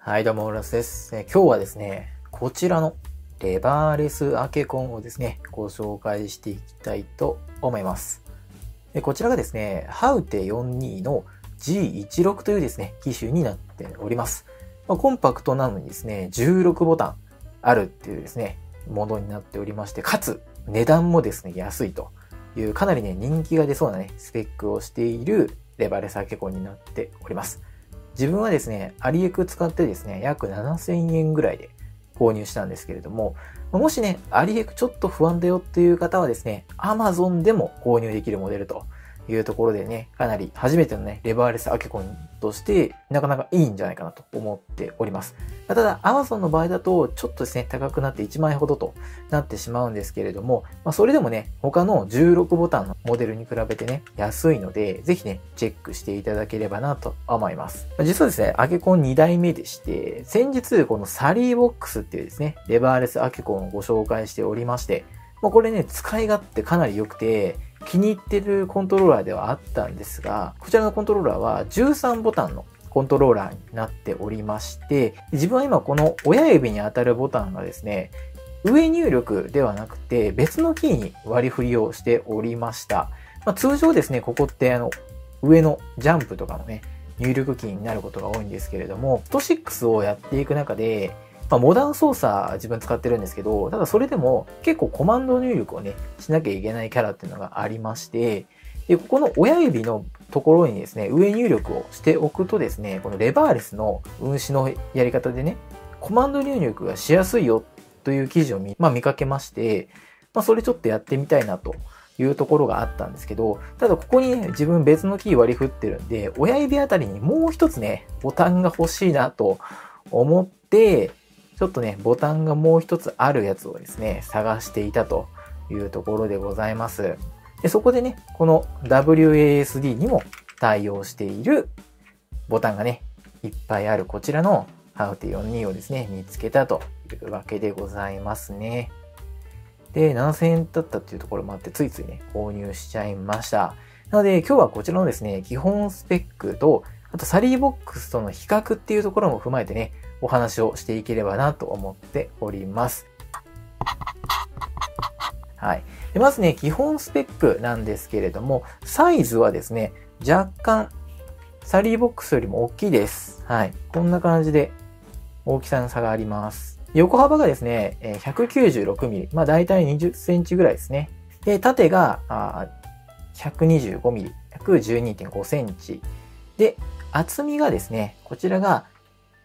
はい、どうも、オラスです。今日はですね、こちらのレバーレスアケコンをですね、ご紹介していきたいと思います。こちらがですね、ハウテ42の G16 というですね、機種になっております。コンパクトなのにですね、16ボタンあるっていうですね、ものになっておりまして、かつ値段もですね、安いというかなりね、人気が出そうなね、スペックをしているレバーレスアケコンになっております。自分はですね、アリエク使ってですね、約7000円ぐらいで購入したんですけれども、もしね、アリエクちょっと不安だよっていう方はですね、Amazon でも購入できるモデルというところでね、かなり初めてのね、レバーレスアケコンとしてなかなかいいんじゃないかなと思っております。ただ、Amazon の場合だとちょっとですね、高くなって1万円ほどとなってしまうんですけれども、それでもね、他の16ボタンのモデルに比べてね、安いので、ぜひね、チェックしていただければなと思います。実はですね、アケコン2代目でして、先日このサリーボックスっていうですね、レバーレスアケコンをご紹介しておりまして、これね、使い勝手かなり良くて、気に入ってるコントローラーではあったんですが、こちらのコントローラーは13ボタンのコントローラーになっておりまして、自分は今この親指に当たるボタンがですね、上入力ではなくて別のキーに割り振りをしておりました。通常ですね、ここって上のジャンプとかのね、入力キーになることが多いんですけれども、フット6をやっていく中で、モダン操作自分使ってるんですけど、ただそれでも結構コマンド入力をね、しなきゃいけないキャラっていうのがありまして、で、ここの親指のところにですね、上入力をしておくとですね、このレバーレスの運指のやり方でね、コマンド入力がしやすいよという記事を見かけまして、それちょっとやってみたいなというところがあったんですけど、ただここにね、自分別のキー割り振ってるんで、親指あたりにもう一つね、ボタンが欲しいなと思って、ちょっとね、ボタンがもう一つあるやつをですね、探していたというところでございます。で、そこでね、この WASD にも対応しているボタンがね、いっぱいあるこちらの HAUTE42 をですね、見つけたというわけでございますね。で、7000円だったっていうところもあって、ついついね、購入しちゃいました。なので、今日はこちらのですね、基本スペックと、あとサリーボックスとの比較っていうところも踏まえてね、お話をしていければなと思っております。はい。でまずね、基本スペックなんですけれども、サイズはですね、若干、サリーボックスよりも大きいです。はい。こんな感じで、大きさの差があります。横幅がですね、196mm。だいたい20センチぐらいですね。で、縦が125mm。112.5 センチ。で、厚みがですね、こちらが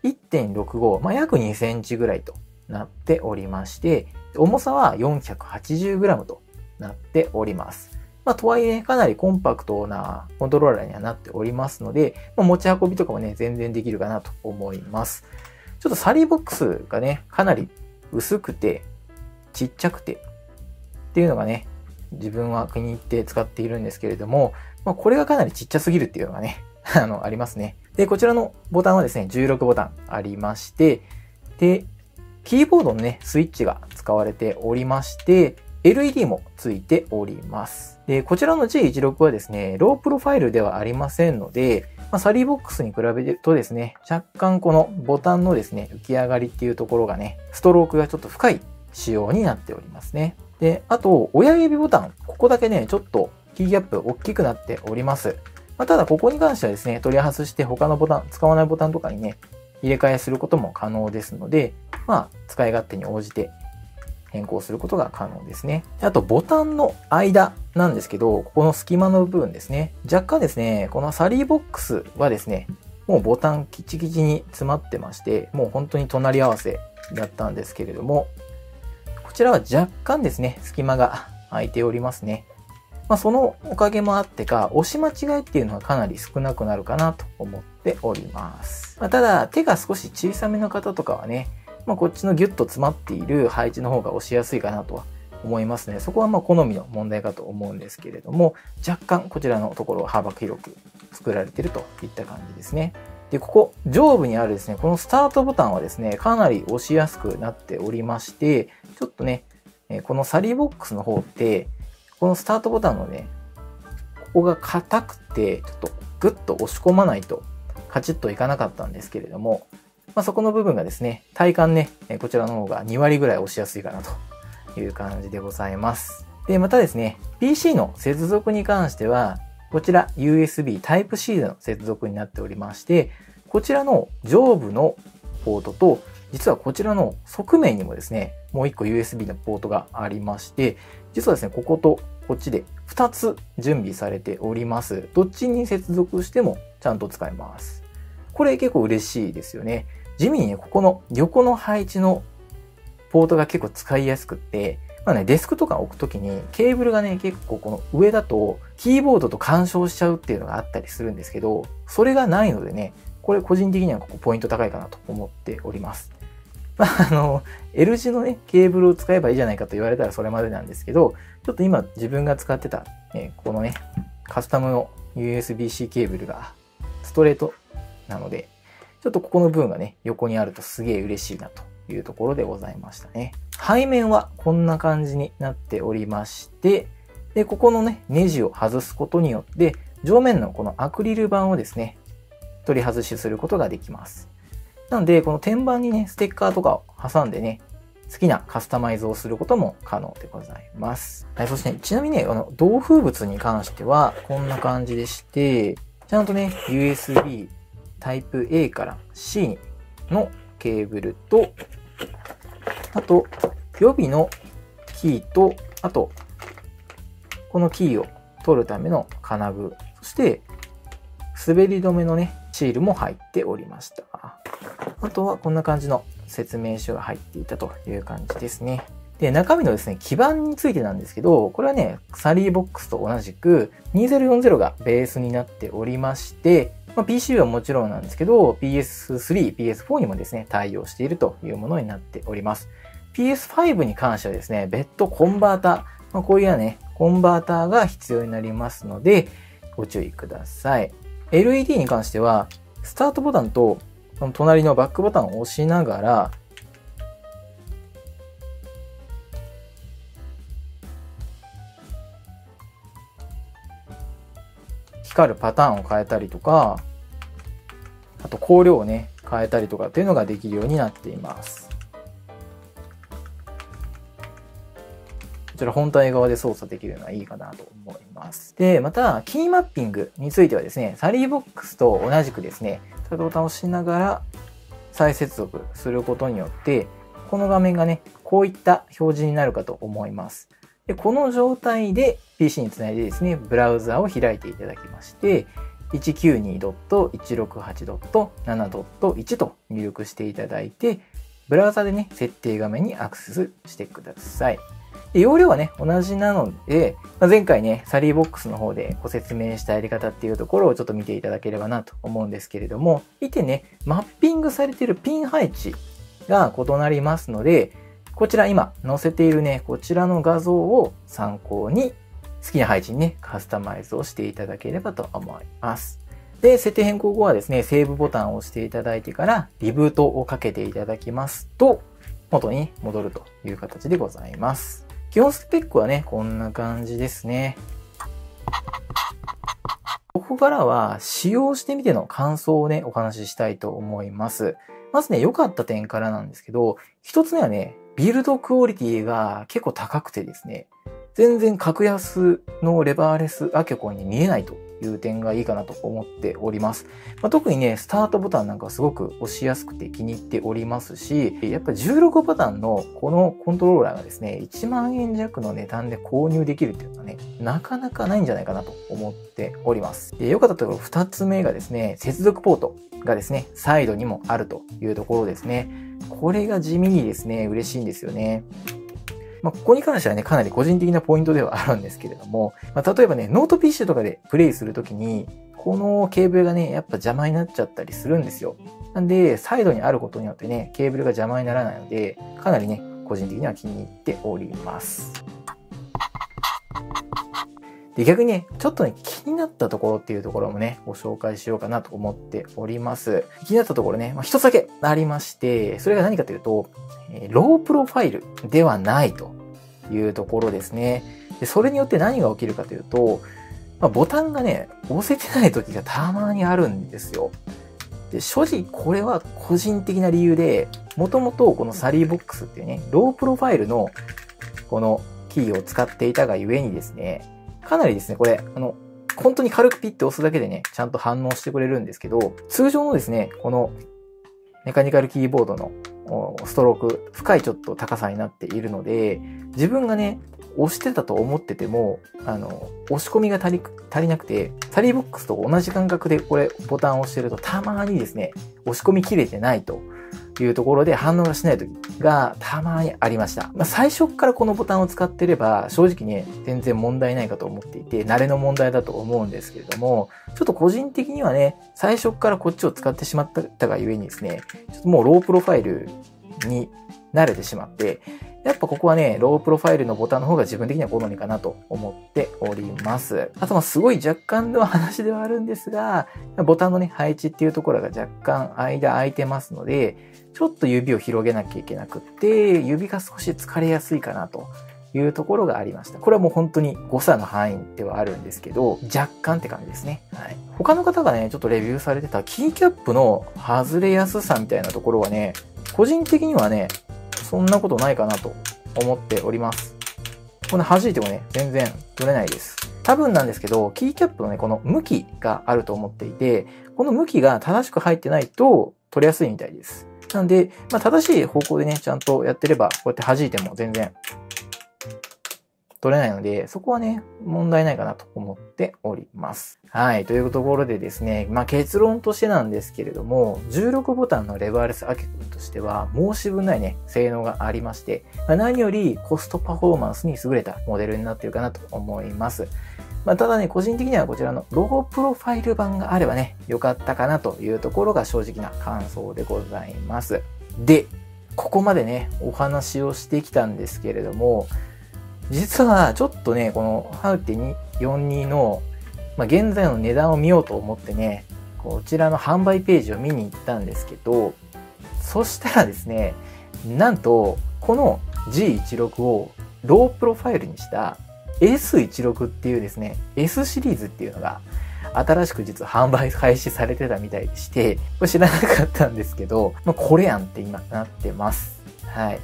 1.65、約2センチぐらいとなっておりまして、重さは 480g となっております。とはいえ、かなりコンパクトなコントローラーにはなっておりますので、持ち運びとかもね、全然できるかなと思います。ちょっとサリーボックスがね、かなり薄くて、ちっちゃくて、っていうのがね、自分は気に入って使っているんですけれども、これがかなりちっちゃすぎるっていうのがね、ありますね。で、こちらのボタンはですね、16ボタンありまして、で、キーボードのね、スイッチが使われておりまして、LED もついております。で、こちらの G16 はですね、ロープロファイルではありませんので、サリーボックスに比べるとですね、若干このボタンのですね、浮き上がりっていうところがね、ストロークがちょっと深い仕様になっておりますね。で、あと、親指ボタン、ここだけね、ちょっとキーギャップ大きくなっております。ただ、ここに関してはですね、取り外して他のボタン、使わないボタンとかにね、入れ替えすることも可能ですので、使い勝手に応じて変更することが可能ですね。あと、ボタンの間なんですけど、ここの隙間の部分ですね。若干ですね、このサリーボックスはですね、もうボタンキチキチに詰まってまして、もう本当に隣り合わせだったんですけれども、こちらは若干ですね、隙間が空いておりますね。そのおかげもあってか、押し間違いっていうのはかなり少なくなるかなと思っております。ただ、手が少し小さめの方とかはね、こっちのギュッと詰まっている配置の方が押しやすいかなとは思いますね。そこは好みの問題かと思うんですけれども、若干こちらのところは幅広く作られているといった感じですね。で、ここ上部にあるですね、このスタートボタンはですね、かなり押しやすくなっておりまして、ちょっとね、このサリーボックスの方って、このスタートボタンのね、ここが硬くて、ちょっとグッと押し込まないとカチッといかなかったんですけれども、そこの部分がですね、体感ね、こちらの方が2割ぐらい押しやすいかなという感じでございます。で、またですね、PC の接続に関しては、こちら USB Type-C での接続になっておりまして、こちらの上部のポートと、実はこちらの側面にもですね、もう1個 USB のポートがありまして、実はですね、こことこっちで2つ準備されております。どっちに接続してもちゃんと使えます。これ結構嬉しいですよね。地味にね、ここの横の配置のポートが結構使いやすくって、デスクとか置くときにケーブルがね、結構この上だとキーボードと干渉しちゃうっていうのがあったりするんですけど、それがないのでね、これ個人的にはここポイント高いかなと思っております。L 字のね、ケーブルを使えばいいじゃないかと言われたらそれまでなんですけど、ちょっと今自分が使ってた、このね、カスタムの USB-C ケーブルがストレートなので、ちょっとここの部分がね、横にあるとすげえ嬉しいなというところでございましたね。背面はこんな感じになっておりまして、で、ここのね、ネジを外すことによって、上面のこのアクリル板をですね、取り外しすることができます。なので、この天板にね、ステッカーとかを挟んでね、好きなカスタマイズをすることも可能でございます。はい、そしてね、ちなみにね、同封物に関しては、こんな感じでして、ちゃんとね、USB Type A から C のケーブルと、あと、予備のキーと、あと、このキーを取るための金具、そして、滑り止めのね、シールも入っておりました。あとはこんな感じの説明書が入っていたという感じですね。で、中身のですね、基板についてなんですけど、これはね、サリーボックスと同じく2040がベースになっておりまして、PC はもちろんなんですけど、PS3、PS4 にもですね、対応しているというものになっております。PS5 に関してはですね、別途コンバーター、こういうね、コンバーターが必要になりますので、ご注意ください。LED に関しては、スタートボタンと、この隣のバックボタンを押しながら、光るパターンを変えたりとか、あと光量をね、変えたりとかっていうのができるようになっています。こちら本体側で操作できるのはいいかなと思います。で、また、キーマッピングについてはですね、サリーボックスと同じくですね、ボタンを押しながら再接続することによって、この画面がね、こういった表示になるかと思います。で、この状態で PC につないでですね、ブラウザを開いていただきまして、192.168.7.1 と入力していただいて、ブラウザでね、設定画面にアクセスしてください。で、容量はね、同じなので、前回ね、サリーボックスの方でご説明したやり方っていうところをちょっと見ていただければなと思うんですけれども、見てね、マッピングされているピン配置が異なりますので、こちら今載せているね、こちらの画像を参考に好きな配置にね、カスタマイズをしていただければと思います。で、設定変更後はですね、セーブボタンを押していただいてから、リブートをかけていただきますと、元に戻るという形でございます。基本スペックはね、こんな感じですね。ここからは使用してみての感想をね、お話ししたいと思います。まずね、良かった点からなんですけど、一つ目はね、ビルドクオリティが結構高くてですね、全然格安のレバーレスアケコンに見えないという点がいいかなと思っております。特にね、スタートボタンなんかすごく押しやすくて気に入っておりますし、やっぱり16ボタンのこのコントローラーがですね、1万円弱の値段で購入できるっていうのはね、なかなかないんじゃないかなと思っております。で、良かったところ2つ目がですね、接続ポートがですね、サイドにもあるというところですね。これが地味にですね、嬉しいんですよね。ここに関してはね、かなり個人的なポイントではあるんですけれども、例えばね、ノート PC とかでプレイするときに、このケーブルがね、やっぱ邪魔になっちゃったりするんですよ。なんで、サイドにあることによってね、ケーブルが邪魔にならないので、かなりね、個人的には気に入っております。で、逆にね、ちょっとね、気になったところっていうところもね、ご紹介しようかなと思っております。気になったところね、一つだけありまして、それが何かというと、ロープロファイルではないというところですね。で、それによって何が起きるかというと、ボタンがね、押せてない時がたまにあるんですよ。で、正直これは個人的な理由で、もともとこのサリーボックスっていうね、ロープロファイルのこのキーを使っていたがゆえにですね、かなりですね、これ、本当に軽くピッて押すだけでね、ちゃんと反応してくれるんですけど、通常のですね、このメカニカルキーボードのストローク、深いちょっと高さになっているので、自分がね、押してたと思ってても、押し込みが足りなくて、サリーボックスと同じ感覚でこれボタンを押してるとたまにですね、押し込み切れてないというところで反応がしない時がたまにありました。最初からこのボタンを使ってれば正直ね、全然問題ないかと思っていて、慣れの問題だと思うんですけれども、ちょっと個人的にはね、最初からこっちを使ってしまったがゆえにですね、ちょっともうロープロファイルに慣れてしまって、やっぱここはね、ロープロファイルのボタンの方が自分的には好みかなと思っております。あとすごい若干の話ではあるんですが、ボタンのね、配置っていうところが若干間空いてますので、ちょっと指を広げなきゃいけなくって、指が少し疲れやすいかなというところがありました。これはもう本当に誤差の範囲ではあるんですけど、若干って感じですね。はい。他の方がね、ちょっとレビューされてたキーキャップの外れやすさみたいなところはね、個人的にはね、そんなことないかなと思っております。この弾いてもね、全然取れないです。多分なんですけど、キーキャップのね、この向きがあると思っていて、この向きが正しく入ってないと取れやすいみたいです。なんで、正しい方向でね、ちゃんとやってれば、こうやって弾いても全然取れないので、そこはね、問題ないかなと思っております。はい。というところでですね、結論としてなんですけれども、16ボタンのレバーレスアケコンとしては、申し分ないね、性能がありまして、何よりコストパフォーマンスに優れたモデルになっているかなと思います。ただね、個人的にはこちらのロープロファイル版があればね、良かったかなというところが正直な感想でございます。で、ここまでね、お話をしてきたんですけれども、実はちょっとね、このハウテ42の、現在の値段を見ようと思ってね、こちらの販売ページを見に行ったんですけど、そしたらですね、なんと、この G16 をロープロファイルにした S16 っていうですね、S シリーズっていうのが新しく実は販売開始されてたみたいでして、これ知らなかったんですけど、これやんって今なってます。はい。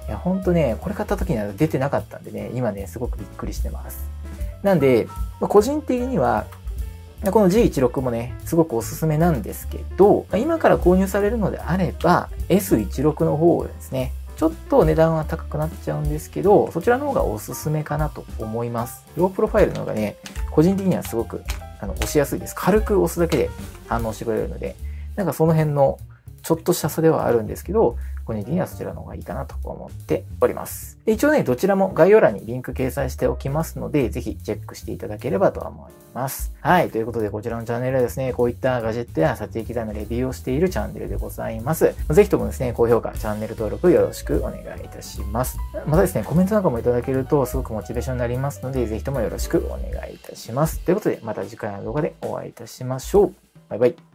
いや、ほんとね、これ買った時には出てなかったんでね、今ね、すごくびっくりしてます。なんで、個人的には、この G16 もね、すごくおすすめなんですけど、今から購入されるのであれば、S16 の方ですね、ちょっと値段は高くなっちゃうんですけど、そちらの方がおすすめかなと思います。ロープロファイルの方がね、個人的にはすごく押しやすいです。軽く押すだけで反応してくれるので、その辺のちょっとした差ではあるんですけど、個人的にはそちらの方がいいかなと思っております。一応ね、どちらも概要欄にリンク掲載しておきますので、ぜひチェックしていただければと思います。はい。ということで、こちらのチャンネルはですね、こういったガジェットや撮影機材のレビューをしているチャンネルでございます。ぜひともですね、高評価、チャンネル登録よろしくお願いいたします。またですね、コメントなんかもいただけるとすごくモチベーションになりますので、ぜひともよろしくお願いいたします。ということで、また次回の動画でお会いいたしましょう。バイバイ。